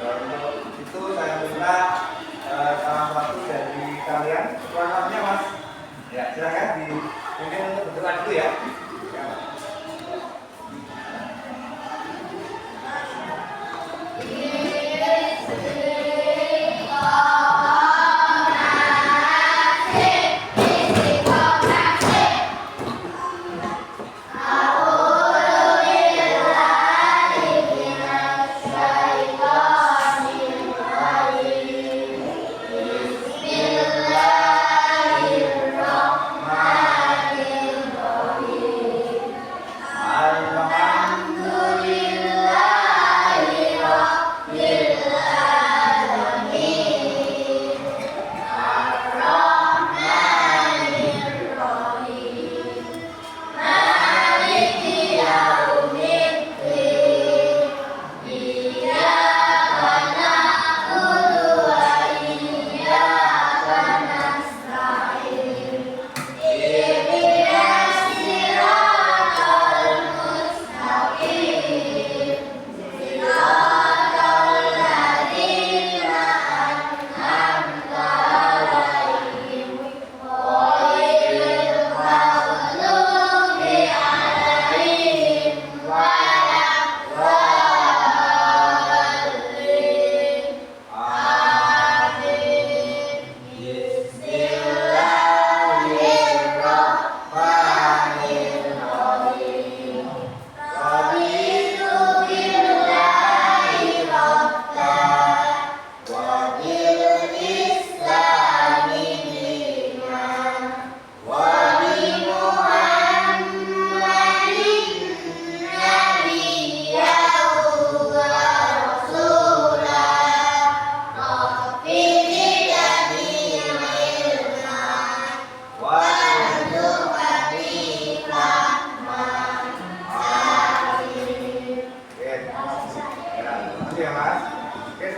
Untuk itu saya minta salah satu dari kalian keluarganya Mas. Ya, silakan mungkin untuk berdoa dulu ya.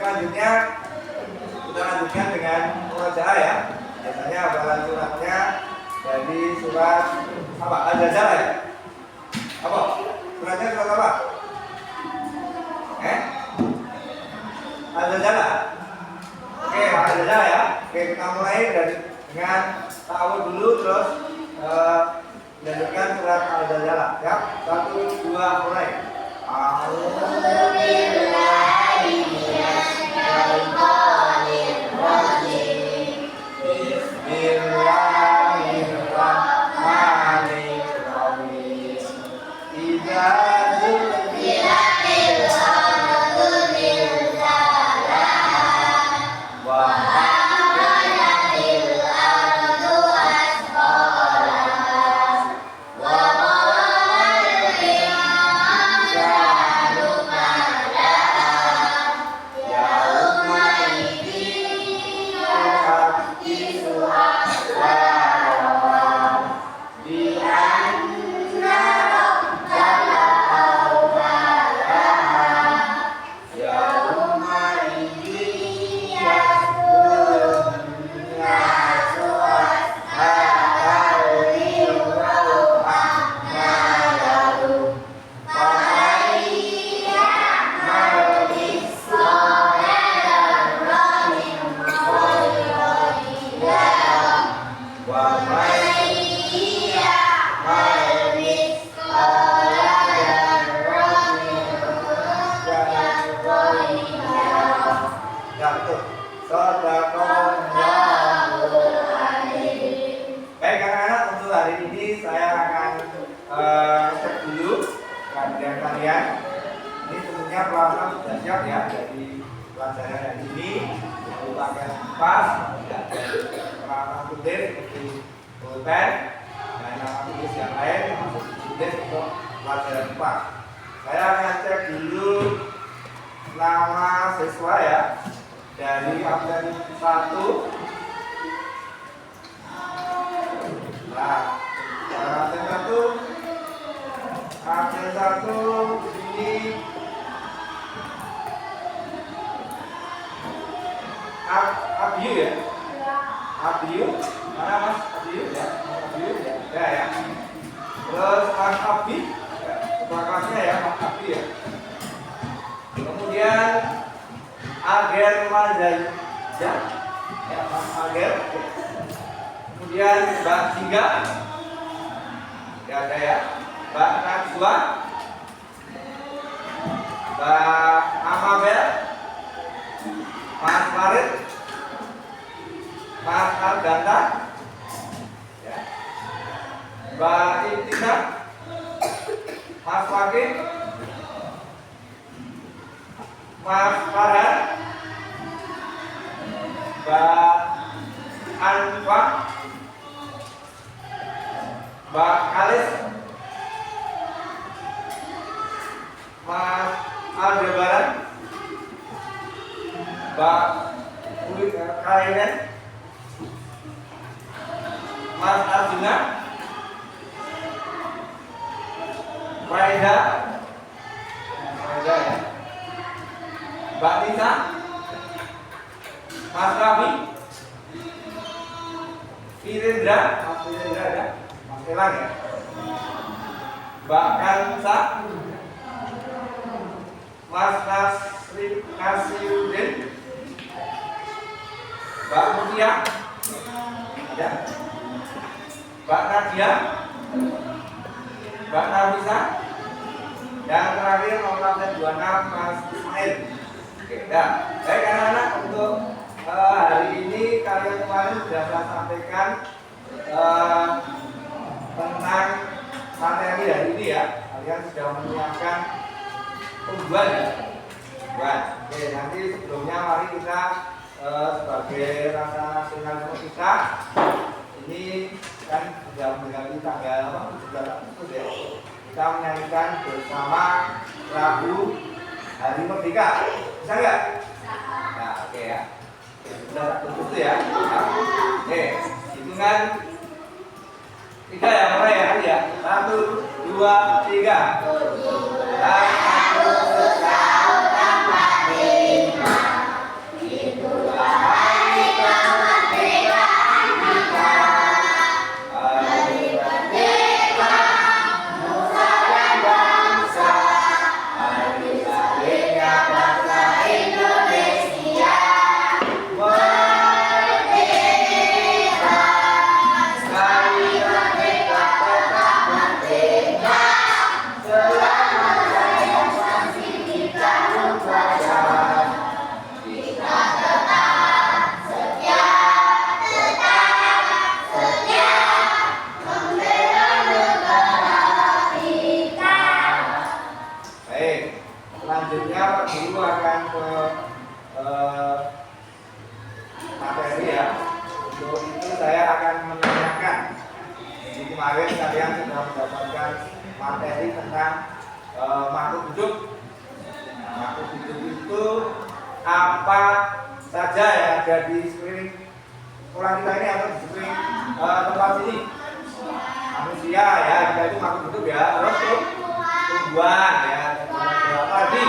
Selanjutnya kita lanjutkan dengan murojaah ya. Biasanya hafalan suratnya dari surat apa? Al-Zalzalah ya? Apa? Suratnya surat apa? Al-Zalzalah. Oke, Al-Zalzalah ya. Oke, kita mulai dengan ta'awudz dulu, terus lanjutkan surat Al-Zalzalah ya. 1, 2, mulai. Baik anak-anak, untuk hari ini saya akan cek dulu kehadiran kalian. Ini tentunya peralatan sudah siap ya, jadi pelajaran hari ini untuk pakai pas, peralatan tulis seperti pulpen dan alat tulis yang lain termasuk tulis untuk pelajaran pas. Saya akan cek dulu nama siswa ya, dari absen 1. Nah, absen 1 ini Abiu ya? Abiu, mana Mas Abiu ya? Abiu ya. Terus Mas Abi, ketua kelasnya ya Mas Abi ya. Kemudian Ager Mazaja, ya Mas Ager. Kemudian Mbak Jingga, ya ada ya. Mbak Najwa, Mbak Amabel, Mas Farid, Mas Ardanta, ya. Mbak Intina, Mas Wakil, Mas Farhan, Mbak Anfa, Mbak Kalis, Mas Aldebaran, Mbak Kainen, Mas Arjuna, Maeda, ya. Mbak Tisa, Mas Raffi, Virendra, Mas Virendra ya, Mas Elang ya, Mbak Kansa, Mas Nasiruddin, Mbak Mutia, ya, Mbak Nadia, Mbak Nafisa, yang terakhir nomor 26 Mas Ismail. Oke, nah, baik anak-anak, untuk hari ini kalian kemarin sudah saya sampaikan tentang materi hari ini ya. Kalian sudah menyiapkan tumbuhan ya. Tumbuhan. Oke, nanti sebelumnya mari kita sebagai rasa nasionalisme kita ini kan sudah mendekati tanggal apa? 17 Agustus ya. Kita menyanyikan bersama lagu Hari Merdeka. Bisa nggak? Nah, oke ya. Sudah tertutup ya. Oke, hitungan 3 ya, mulai ya. 1, 2, 3. Selanjutnya Pak Guru akan ke materi ya. Untuk itu saya akan menanyakan. Jadi kemarin kalian sudah mendapatkan materi tentang makhluk hidup. Nah, makhluk hidup itu apa saja yang ada di sekeliling sekolah kita ini atau di sekeliling tempat ini? Manusia ya, kita itu makhluk hidup ya. Terus tumbuhan ya. Apa lagi?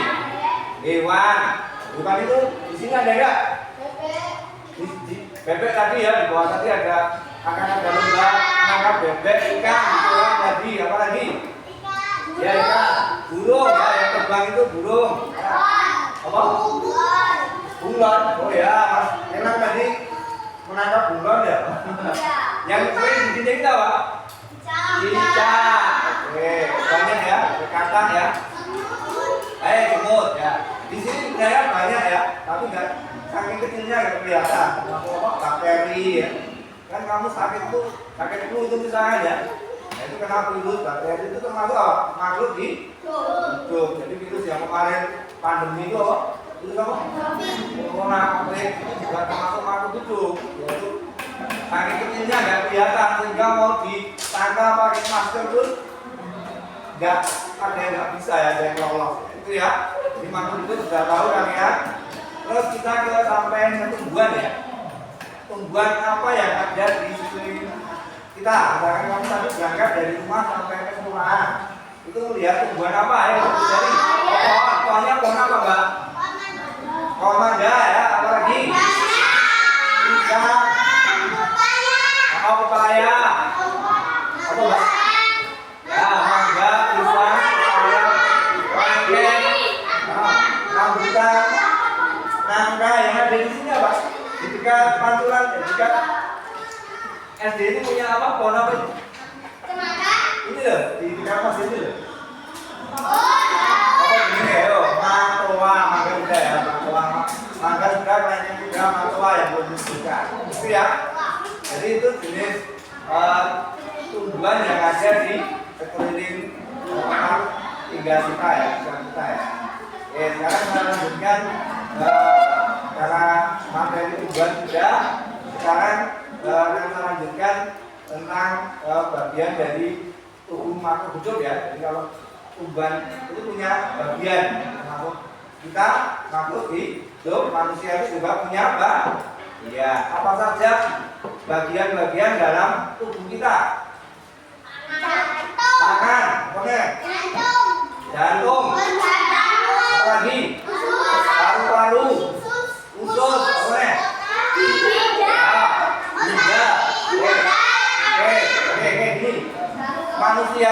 Hewan. Hewan itu di sini ada nggak? Bebek tadi ya, di bawah tadi akan ada lomba menangkap bebek, ikan, gitu kan tadi. Apa lagi? Ya ikan, burung ya, yang terbang itu burung. Ya. Apa? Bunglon. Oh ya, Mas enak tadi menangkap bunglon ya. Yang sering di sini kita apa? Cicak. Oke, banyak ya, dekatan ya. Semut ya. Di sini sebenarnya banyak ya, tapi nggak saking kecilnya nggak kelihatan. Termasuk apa? Bakteri ya. Kan kamu sakit flu itu misalnya ya. Nah, itu kena virus, bakteri itu termasuk apa? Makhluk hidup. Jadi virus yang kemarin pandemi itu apa? Itu apa? Corona, COVID itu juga termasuk makhluk hidup. Yaitu saking kecilnya nggak kelihatan sehingga mau ditangkap pakai masker pun nggak ada yang nggak bisa ya, ada yang lolos. Itu ya. Jadi makhluk itu sudah tahu kan ya. Terus kita sampai ke tumbuhan ya. Tumbuhan apa yang ada di sekeliling kita? Misalkan kamu tadi berangkat dari rumah sampai ke kelurahan, itu lihat tumbuhan apa ya? Dari pohonnya pohon apa mbak? Pohon mangga ya. Apa lagi? Pisang. Apa pepaya? Apa mbak? Ya mangga, pisang, pepaya, rambutan, Nangka yang ada di sini apa? Di dekat pantulan, di dekat SD ini punya apa? Pohon apa ini? Ini loh, di dekat masjid ini loh. Apa begini ya? Yo, matoa, mangga udah ya, matoa, mangga sudah, lainnya juga matoa yang belum disebutkan. Itu ya. Jadi itu jenis tumbuhan yang ada di sekeliling tinggal kita ya, kita ya. Oke, sekarang kita lanjutkan karena materi tumbuhan sudah. Sekarang kita lanjutkan tentang bagian dari tubuh makhluk hidup ya. Jadi kalau tumbuhan itu punya bagian, makhluk kita makhluk hidup, manusia itu juga punya apa? Iya, apa saja bagian-bagian dalam tubuh kita? Tangan, oke. Jantung, apa lagi? Paru-paru, usus, oke. Oke, gini. Manusia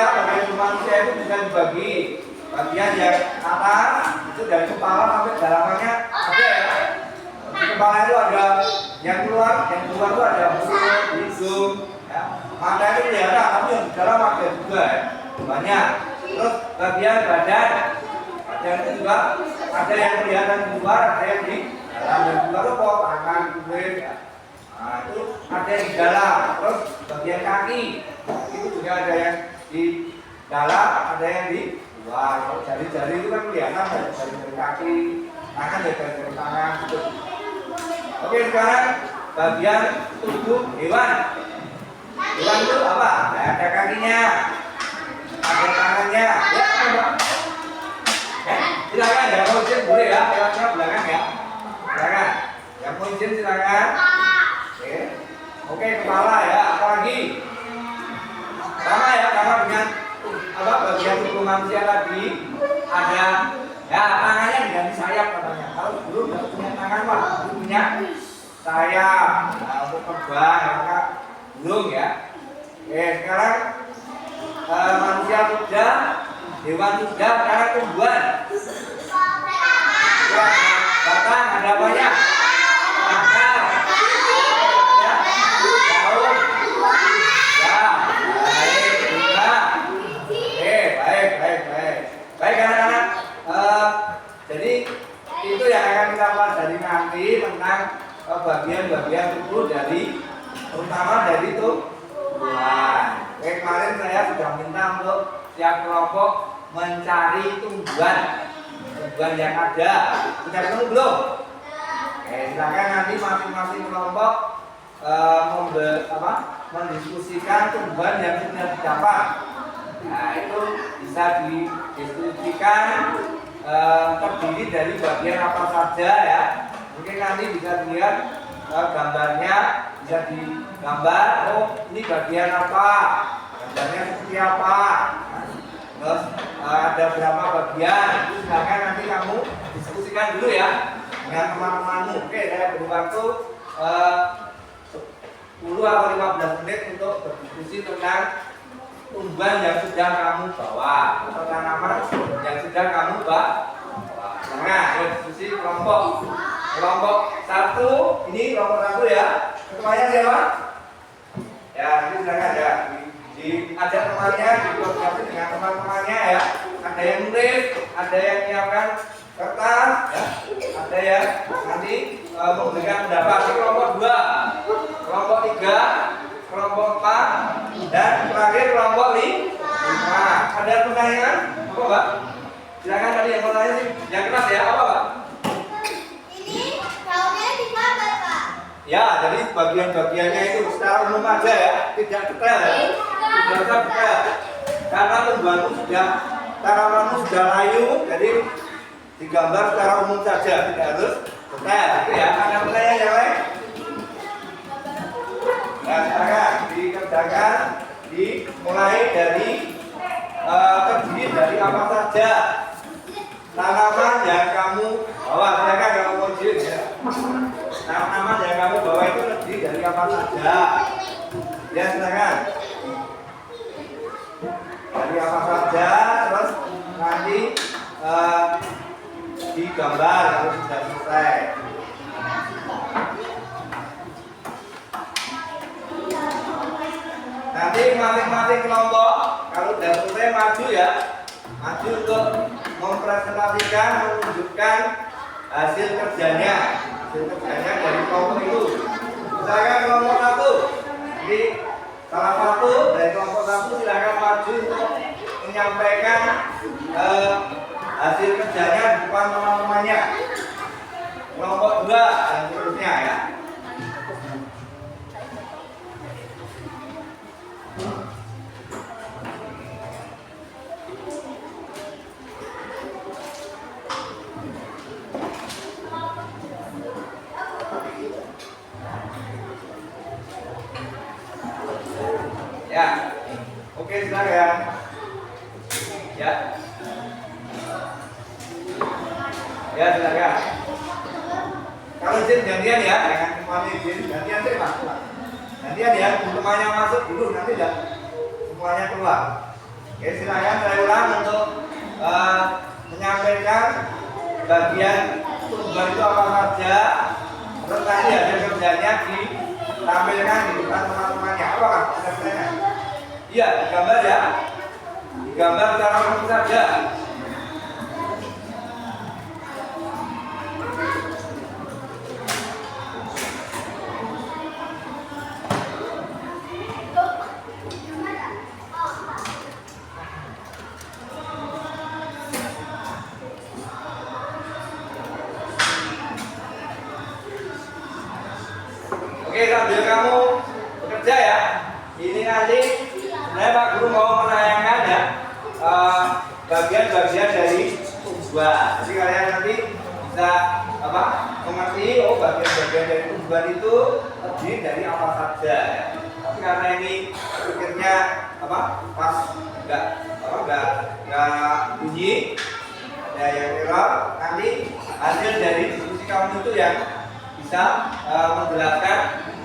itu bisa dibagi bagian yang atas itu dari kepala sampai dalamannya ada ya. Di kepala itu ada yang keluar itu ada mulut, hidung, ya. Mata itu kelihatan, tapi yang di dalam ada juga ya. Banyak. Terus bagian badan itu juga ada yang kelihatan di luar, ada yang di dalam. Yang di luar itu kok tangan, kulit, ya. Nah, itu ada yang di dalam. Terus bagian kaki itu juga ada yang di dalam, ada yang di luar. Jari-jari itu kan kelihatan dari kaki, tangan dari tangan gitu. Oke, sekarang bagian tubuh hewan. Hewan itu apa? Ada kakinya, ada tangannya. Ya, coba. Silakan ya, mau izin boleh ya, lewatnya belakang ya. Silakan. Yang mau izin silakan. Oke, kepala ya, apalagi? Sama ya, sama dengan apa bagian tubuh manusia tadi ada ya tangannya diganti sayap katanya. Kalau dulu nggak punya tangan mah, punya sayap. Nah, untuk terbang maka burung ya. Oke, sekarang manusia sudah, hewan sudah, sekarang tumbuhan. Ya, batang ada banyak. Akar. Ya, daun. Ya, baik juga. Oke, baik. Baik anak-anak. Jadi itu yang akan kita pelajari nanti tentang bagian-bagian tubuh dari terutama dari tumbuhan. Oke, kemarin saya sudah minta untuk tiap kelompok mencari tumbuhan yang ada. Sudah ketemu belum? Oke, silakan nanti masing-masing kelompok mendiskusikan tumbuhan yang sudah didapat. Nah, itu bisa didiskusikan terdiri dari bagian apa saja ya. Mungkin nanti bisa dilihat gambarnya, bisa digambar. Oh, ini bagian apa? Gambarnya seperti apa? Terus ada berapa bagian? Itu silakan nanti kamu diskusikan dulu ya dengan teman-temanmu. Oke, saya beri waktu 10 atau 15 menit untuk berdiskusi tentang tumbuhan yang sudah kamu bawa atau tanaman yang sudah kamu bawa. Nah, diskusi kelompok 1 ini kelompok 1 ya. Ketuanya siapa? Ya, nanti silakan ya diajak temannya, dikoordinasi dengan teman-temannya ya. Ada yang nulis, ada yang menyiapkan kertas, ya. Ada yang nanti memberikan pendapat. Ini kelompok 2, kelompok 3, kelompok 4, dan terakhir kelompok 5. Ada pertanyaan? Apa, Pak? Silakan tadi yang mau tanya sih, yang keras ya, apa, Pak? Ini daunnya digambar, Pak. Ya, jadi bagian-bagiannya itu secara umum aja ya, tidak detail ya. Tidak usah detail. Karena tumbuhanmu tanamanmu sudah layu, jadi digambar secara umum saja, tidak harus detail. Itu ya, ada pertanyaan yang lain? Nah, silakan dikerjakan, dimulai dari terdiri dari apa saja tanaman yang kamu bawa. Silakan kamu izin ya. Tanaman yang kamu bawa itu terdiri dari apa saja? Ya, silakan. Dari apa saja, terus nanti digambar kalau sudah selesai. masing-masing kelompok kalau sudah selesai maju ya, maju untuk mempresentasikan, menunjukkan hasil kerjanya dari kelompok itu. Silakan kelompok satu. Jadi salah satu dari kelompok satu silakan maju untuk menyampaikan hasil kerjanya di depan teman-temannya. Kelompok dua dan seterusnya ya. Ya, oke silakan. Ya, ya silakan. Kalau izin gantian ya, jangan semuanya izin. Gantian sih mas. Gantian ya, semuanya masuk dulu nanti ya semuanya keluar. Oke silakan saya ulang untuk menyampaikan bagian tugas itu apa saja. Terus nanti hasil kerjanya ditampilkan di depan teman-temannya. Apa kan? Iya, digambar ya. Digambar secara umum saja. Oke, sambil kamu bekerja ya. Ini nanti sebenarnya Pak Guru mau menayangkan ya bagian-bagian dari tumbuhan. Jadi kalian nanti bisa mengerti bagian-bagian dari tumbuhan itu terdiri dari apa saja. Ya. Tapi karena ini pikirnya pas nggak bunyi, ada yang error, nanti hasil dari diskusi kamu itu yang bisa menjelaskan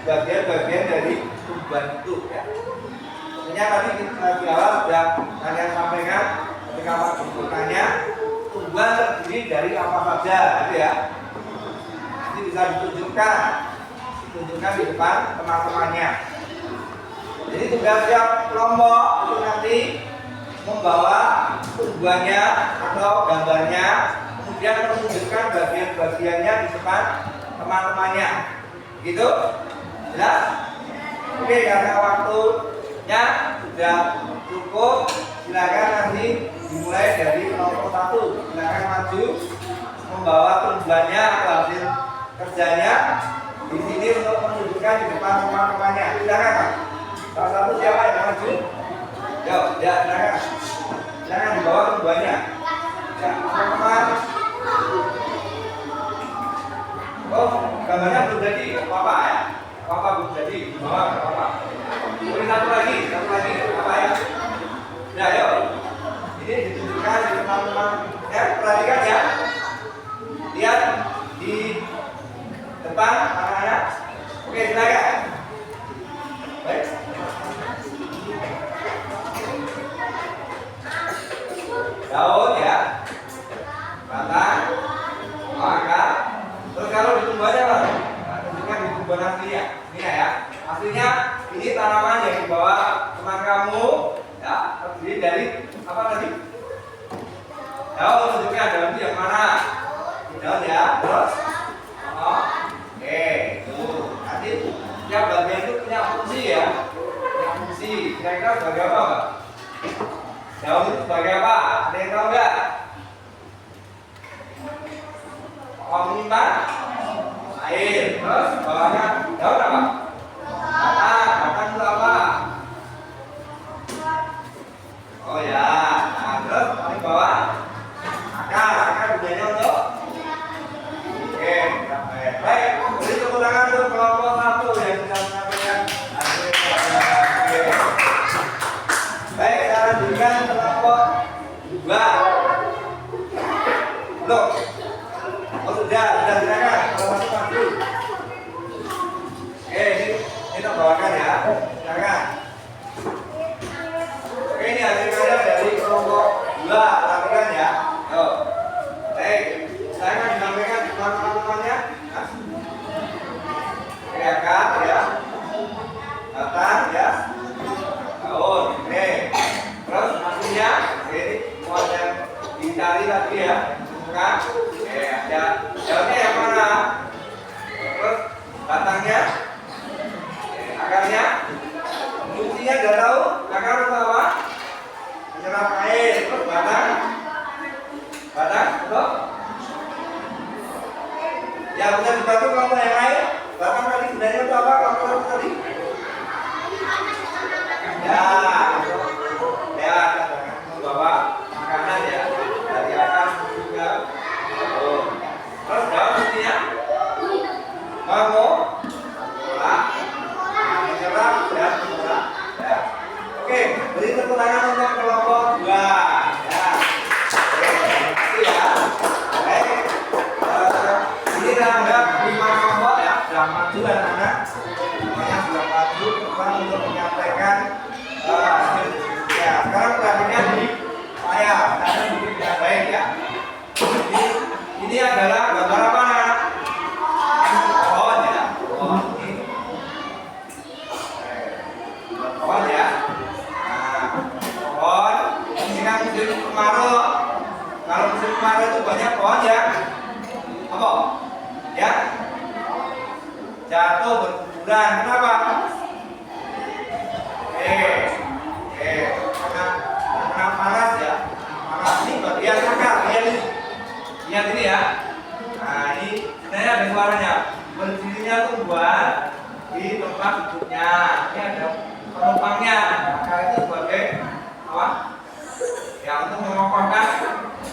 bagian-bagian dari tumbuhan itu ya. Sebenarnya tadi di awal sudah kalian sampaikan ketika Pak Guru bertanya tumbuhan terdiri dari apa saja gitu ya. Ini bisa ditunjukkan di depan teman-temannya. Jadi tugas setiap kelompok itu nanti membawa tumbuhannya atau gambarnya, kemudian menunjukkan bagian-bagiannya di depan teman-temannya. Gitu? Jelas? Oke, karena waktunya sudah cukup, silakan nanti dimulai dari kelompok satu. Silakan maju membawa tumbuhannya atau hasil kerjanya di sini untuk menunjukkan di depan teman-temannya. Silakan Pak. Salah satu siapa yang maju? Ya, silakan. Silakan dibawa tumbuhannya. Ya, teman-teman. Oh, gambarnya belum jadi, apa ya? Apa belum jadi? Apa? Boleh satu lagi, apa ya? Ya, yuk. Ini ditunjukkan di teman-teman. Ya, perhatikan ya. Lihat di depan anak-anak. Oke, silakan. Baik. Daun ya. Batang. Akar. Terus kalau di tumbuhannya apa? Tunjukkan di tumbuhan aslinya. Ini ya. Aslinya ini tanaman yang dibawa teman kamu ya, terdiri dari apa tadi? Daun. Tunjukkan daun itu yang mana? Daun ya. Terus oke, tuh. Nanti tiap bagian itu punya fungsi ya. Punya fungsi. Kira-kira sebagai apa, Pak? Daun itu sebagai apa? Ada yang tahu nggak? Menyimpan air. Terus bawahnya daun apa? Batang itu apa? Oh ya. Nah, terus paling bawah akar gunanya untuk oke, baik. Beri tepuk tangan untuk kelompok satu yang sudah menyampaikan hasil kerja. Baik, kita lanjutkan kelompok dua. Loh. Oh sudah silakan. Kalau masuk maju. Oke. ya, bukan? Oke, ada daunnya yang mana? Terus batangnya, akarnya, fungsinya udah tahu? Akar untuk apa? Menyerap air. Terus batang, betul? Ya bisa dibantu kalau yang lain. Batang tadi gunanya untuk apa? Kalau tadi? Ya, ya, membawa makanan ya dari akar juga. Terus daun fungsinya? Menyerap dan mengolah. Ya. Oke, beri tepuk tangan untuk kelompok 2. Ya. Oke, ya. Baik. Ini ada 5 kelompok ya, sudah maju anak-anak. Semuanya sudah maju teman untuk menyampaikan hasil. Ya, sekarang perhatikan di saya, karena bikin yang baik ya. Ini adalah gambar apa anak? Pohon ya, pohon ini. Pohon ya. Nah, pohon ini kan musim kemarau. Kalau musim kemarau itu banyak pohon ya. Apa? Ya. Jatuh berguguran. Kenapa? Karena panas ya. Panas ini bagian akar. Lihat ini ya. Nah ini sebenarnya ada suaranya. Berdirinya tumbuhan di tempat duduknya. Ini ada penumpangnya. Akar itu sebagai apa? Ya untuk mengokohkan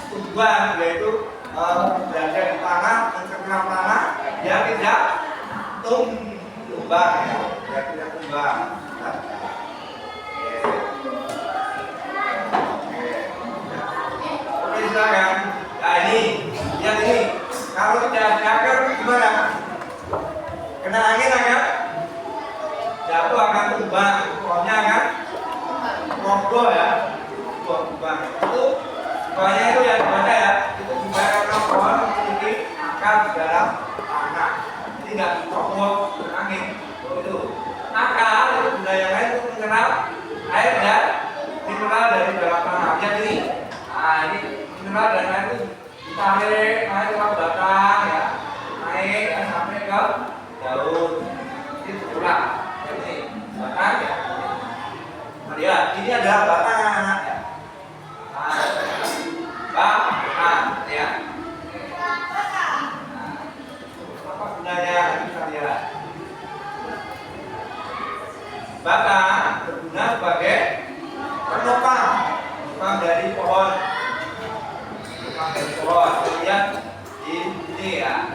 tumbuhan, yaitu berada di tanah, mencengkram tanah, dia tidak tumbang ya. Dia tidak tumbang. Oke, silakan. Nah ini, lihat ini. Kalau tidak akar gimana? Kena angin akan jatuh, akan tumbang. Pohonnya akan roboh ya. Tumbang. Itu pohonnya itu yang gimana ya? Itu juga karena pohon memiliki akar di dalam tanah. Jadi nggak dicopot angin. Itu akar itu benda yang lain untuk menyerap air dan mineral dari dalam tanah. Lihat ini. Nah ini mineral dan air itu ditarik naik ke batang ya, naik sampai ke daun. Ini berulang. Ini batang ya. Nah, lihat ini adalah batang anak-anak ya. Batang ya. Apa gunanya? Kita lihat. Batang berguna sebagai penopang dari pohon. Lihat di sini ya.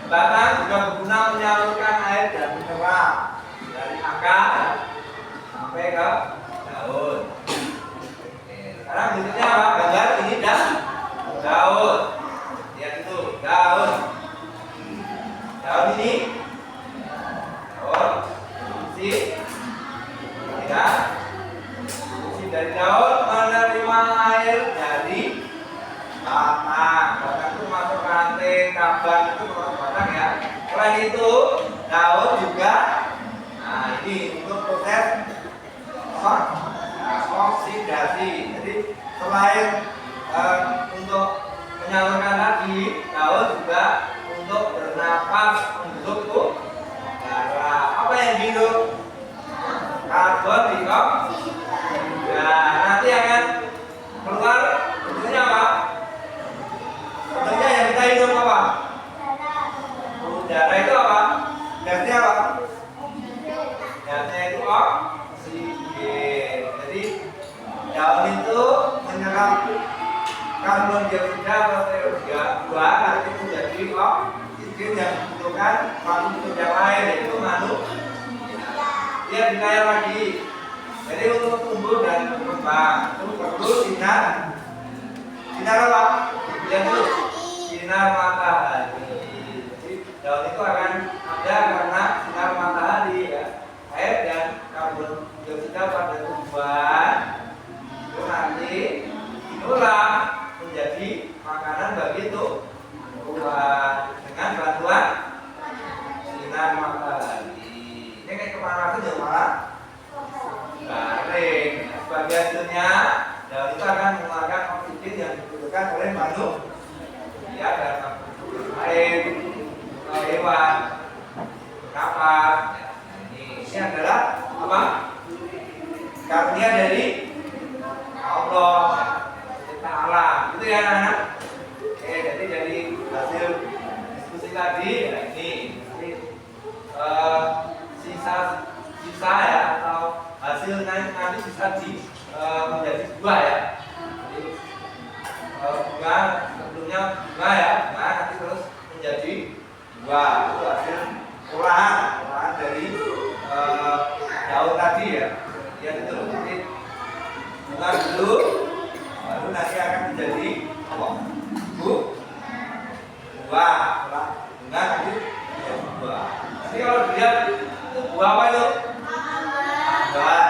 Batang juga berguna menyalurkan air dan mineral dari akar sampai ke daun. Sekarang berikutnya apa? Gambar ini dan daun. Lihat itu daun. Daun ini daun. Fungsi ya. Fungsi dari daun menerima air dari batang. Batang itu masuk ranting, cabang itu masuk batang ya. Selain itu daun juga. Nah ini untuk proses oksidasi. Jadi selain untuk menyalurkan tadi, daun juga untuk bernapas, menghirup udara. Apa yang dihirup? Karbon dioksida. Nah, nanti akan keluar bentuknya apa? Bentuknya yang kita hidup apa? Udara itu apa? Gasnya apa? Gasnya itu oksigen. Jadi daun itu menyerap karbon dioksida atau CO2 nanti menjadi oksigen yang dibutuhkan makhluk yang lain, yaitu manusia. Dia dikaya lagi. Jadi untuk tumbuh dan berkembang itu perlu sinar apa? Lihat dulu, sinar matahari. Jadi daun itu akan ada karena sinar matahari ya. Air dan karbon dioksida pada tumbuhan itu nanti diolah menjadi makanan bagi tumbuhan dengan bantuan sinar matahari. Ini kayak kepanasan ya malah garing. Sebagai hasilnya daun itu akan mengeluarkan oksigen yang dibutuhkan oleh manusia. hewan, kapan. Nah, ini adalah apa? Karunia dari Allah, cipta alam, gitu ya anak-anak. Oke, jadi dari hasil diskusi tadi, nah ini sisa ya, atau hasil nanti bisa menjadi buah ya. Jadi bunga sebelumnya bunga ya, bunga nanti terus menjadi buah. Itu hasil olahan dari daun tadi ya. Ya itu nanti bunga dulu, baru nanti akan menjadi buah. Bunga nanti menjadi buah. Jadi kalau dilihat itu buah apa itu? Buah.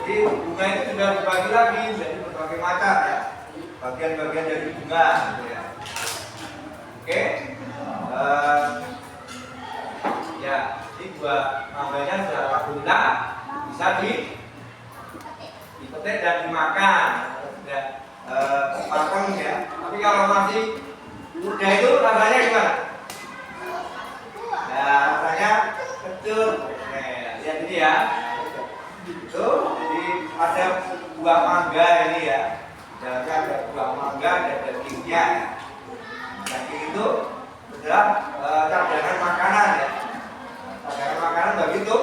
Jadi bunga itu sudah dibagi lagi menjadi berbagai macam ya. Bagian-bagian dari bunga gitu ya. Oke. Ya, ini buah mangganya sudah alhamdulillah bisa dipetik dan dimakan. Sudah matang ya. Tapi kalau masih muda itu rasanya gimana? Ya, rasanya kecut. Lihat ini ya. Itu jadi ada buah mangga ini ya. Dalamnya ada buah mangga dan dagingnya. Daging itu adalah cadangan makanan ya. Cadangan makanan begitu.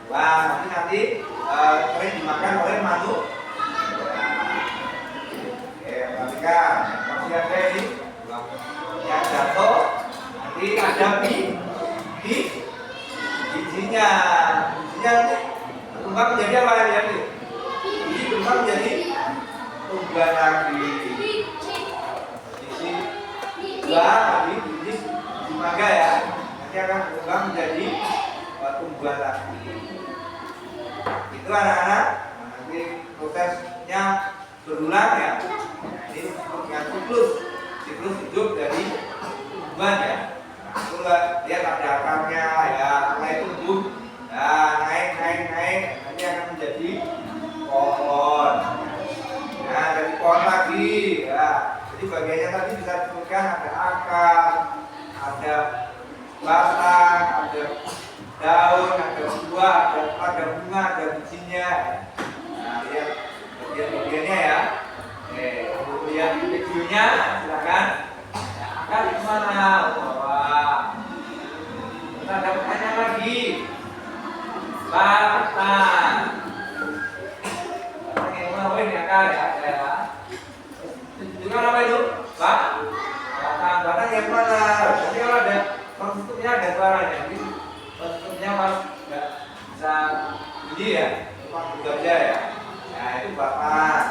Wah, nanti sering dimakan oleh makhluk. Perhatikan, masih ada ini yang jatuh. Nanti ada bijinya nanti berkembang menjadi apa ya? Biji berkembang menjadi tumbuhan lagi. Biji mangga ya, nanti akan berkembang menjadi tumbuhan lagi. Itu anak-anak, nanti prosesnya berulang ya. Ini dengan siklus hidup dari tumbuhan ya. Itu lihat ada akarnya ya, mulai tumbuh, nah naik, nanti akan menjadi pohon. Nah, dari pohon lagi ya. Jadi bagiannya tadi bisa disebutkan ada akar, ada batang, ada daun, ada buah, ada bunga, ada bijinya. Nah, lihat bagian-bagiannya ya. Kemudian videonya silakan. Akar di mana? Bawah. Kita ada pertanyaan lagi. Batang. Yang mana ini akar ya? Tunjukkan apa itu? Batang yang mana? Nanti kalau ada konstruknya ada suaranya. Jadi konstruknya pas nggak bisa bunyi ya, cuma buka aja ya. Nah itu batang.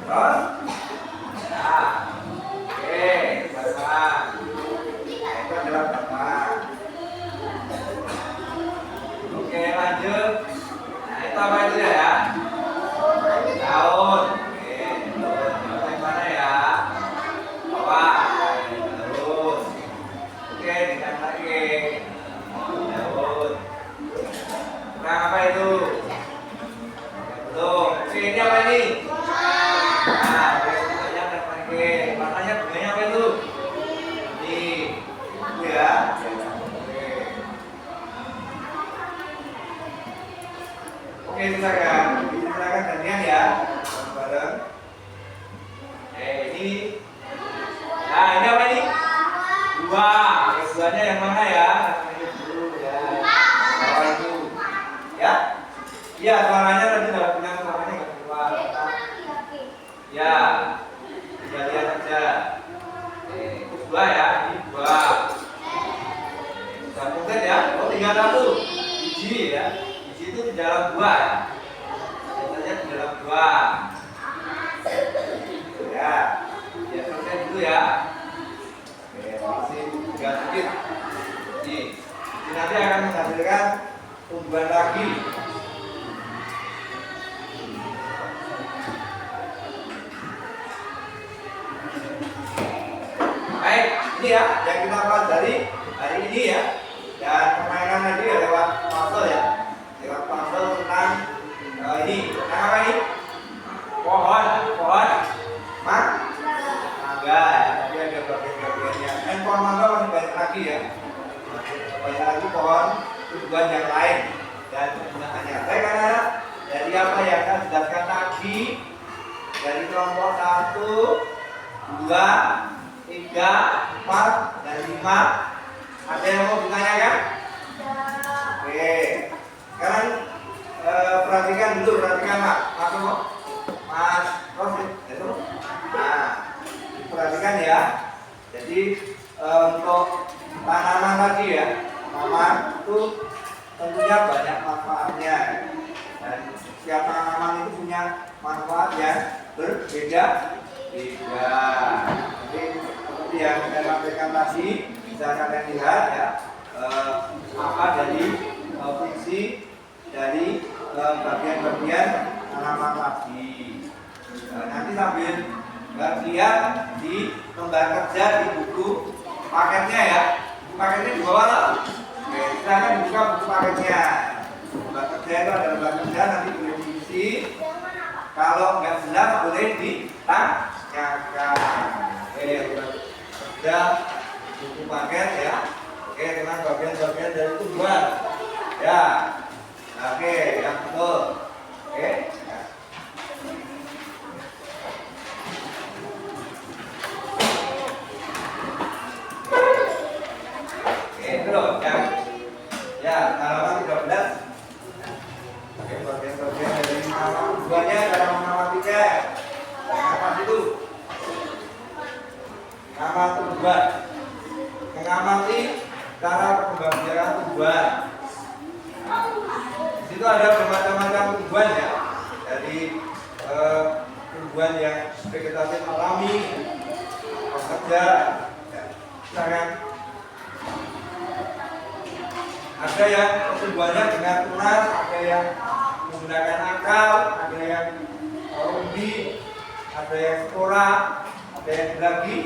Terus, nah, oke, batang. Nah, itu adalah batang. Oke, lanjut. Nah itu apa itu ya? Daun. Oke, daun yang mana ya? Bawah. Terus, oke, ditambah lagi. Daun. Kurang apa itu? Belum. Oke, ini apa ini? Nah, bunganya dan pakai. Warnanya bunganya apa itu? Ini. Itu ya. Oke, silakan. Silakan gantian ya. Bareng. Ini. Nah, ini apa ini? Buah. Buahnya yang mana ya? Ini dulu ya. Bawah itu. Ya? Iya, suaranya tadi sudah bilang suaranya nggak keluar. Ya, kita lihat aja. Itu buah ya, ini buah. Sudah konkret ya. Oh, tinggal satu biji ya. Biji itu di dalam buah ya. Biasanya di dalam buah. Ya, ya selesai dulu ya. Oke, masih tinggal sedikit. Ini nanti akan menghasilkan tumbuhan lagi. Baik, ini ya yang kita pelajari hari ini ya. Dan permainan tadi ya lewat puzzle ya. Lewat puzzle tentang ini. Tentang apa ini? Pohon mangga ya. Tadi ada bagian-bagiannya. Dan pohon mangga masih banyak lagi. lagi ya. Banyak lagi pohon tumbuhan yang lain dan penggunaannya. Baik anak-anak, dari apa yang saya jelaskan tadi, dari kelompok 1, 2, 3, 4, dan 5, ada yang mau ditanyakan? Oke, sekarang perhatikan dulu, perhatikan Mas Rosid, itu. Nah, perhatikan ya. Jadi untuk tanaman tadi ya, tanaman itu tentunya banyak manfaatnya. Dan setiap tanaman itu punya manfaat yang berbeda. Jadi seperti yang saya sampaikan tadi, bisa kalian lihat ya, apa dari fungsi dari bagian-bagian tanaman tadi. Nanti sambil lihat di lembar kerja di buku paketnya ya. Buku paketnya di bawah lah. Oke, silahkan dibuka buku paketnya. Lembar kerja itu ada lembar kerja, nanti boleh diisi. Kalau nggak jelas boleh ditanyakan. Oke, lembar kerja buku paket ya. Oke, dengan bagian-bagian dari tumbuhan. Ya. Oke, yang betul. Oke. Itu loh, ya halaman 13. Oke, bagian-bagian dari nama tumbuhannya dalam mengamatinya. Apa itu? Nama tumbuhan. Mengamati cara pembagian tumbuhan. Di situ ada bermacam-macam tumbuhan ya, dari tumbuhan yang vegetatif alami, pekerja, misalkan ada yang tumbuhannya dengan tunas, ada yang menggunakan akar, ada yang umbi, ada yang spora, ada yang geragi.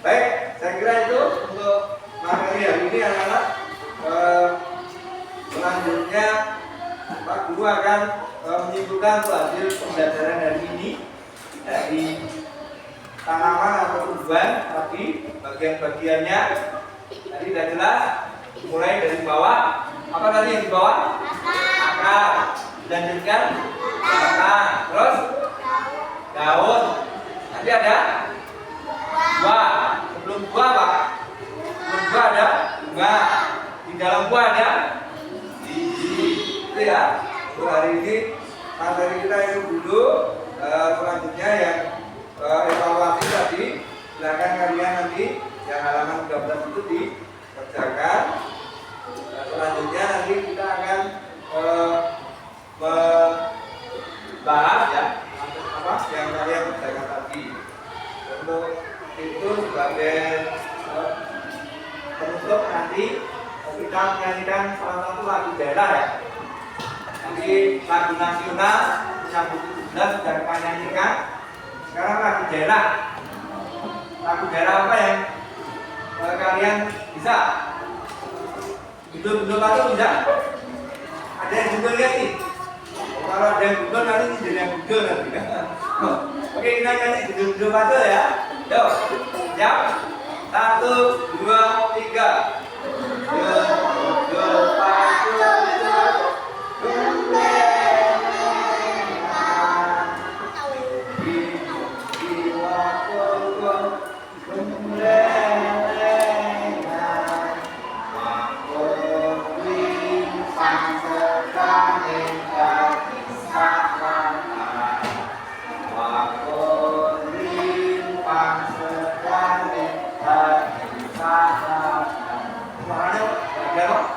Baik, saya kira itu untuk materi hari ini anak-anak. Selanjutnya Pak Guru akan menyimpulkan hasil pembelajaran hari ini dari tanaman atau tumbuhan tadi, bagian-bagiannya tadi sudah jelas, mulai dari bawah. Apa tadi yang di bawah? Akar. Dilanjutkan batang, terus daun. Nanti ada buah. Sebelum buah apa? Sebelum buah ada bunga. Di dalam buah ada biji. Itu ya. Untuk hari ini materi kita itu dulu. Selanjutnya yang evaluasi tadi, silakan kalian nanti yang halaman 13 itu dikerjakan. Selanjutnya nanti kita akan membahas ya apa yang kalian kerjakan tadi. Untuk itu sebagai penutup nanti kita menyanyikan salah satu lagu daerah ya. Nanti lagu nasional yang buku 17 sudah kita nyanyikan. Sekarang lagu daerah. Lagu daerah apa yang kalian bisa? Bundel-bundel atau bisa? Ada yang bundel ya nih? Kalau ada yang bundel nanti jadi yang bundel nanti. Oke, kita nyanyi bundel-bundel atau ya. Yuk, siap? 1, 2, 3. Bundel patul.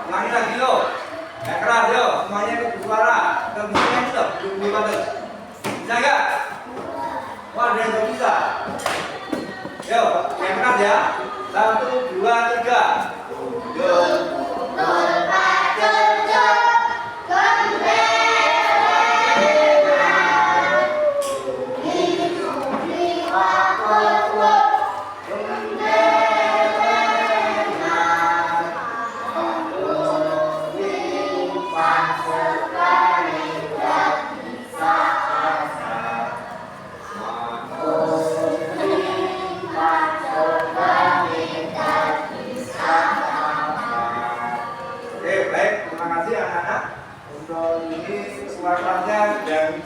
Ulangi lagi lo, yang keras yo, semuanya itu bersuara. Kita bisa nyanyi loh, belum bagus. Bisa nggak? Wah, ada yang nggak bisa. Yo, yang keras ya. 1, 2, 3. Yo.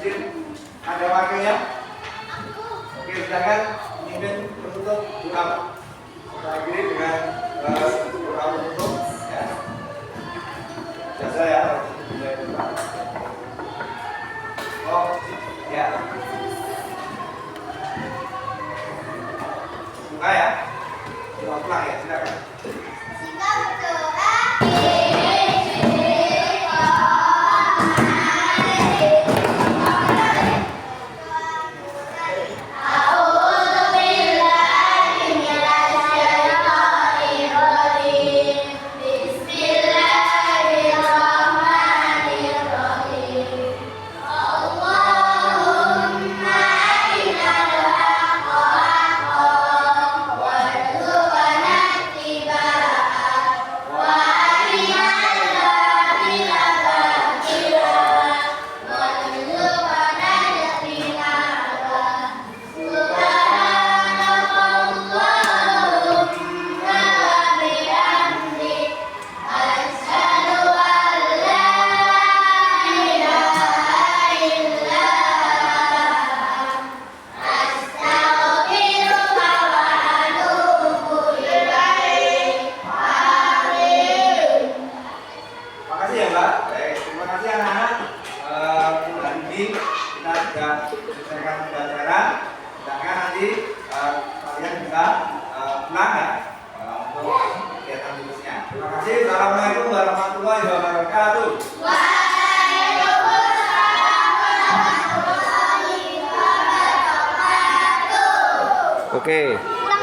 izin ada wakilnya. Aku. Oke, silakan pimpin penutup doa. Kita akhiri dengan doa penutup ya. Biasa ya. Oh, ya. Buka ya. Doa pulang ya, silakan. Kita berdoa. Makasih ya Mbak. Baik, terima kasih anak-anak. Hari ini kita sudah selesaikan pembelajaran. Sedangkan nanti kalian bisa pulang ya untuk kegiatan berikutnya. Terima kasih. Assalamualaikum warahmatullahi wabarakatuh. Waalaikumsalam warahmatullahi wabarakatuh. Oke.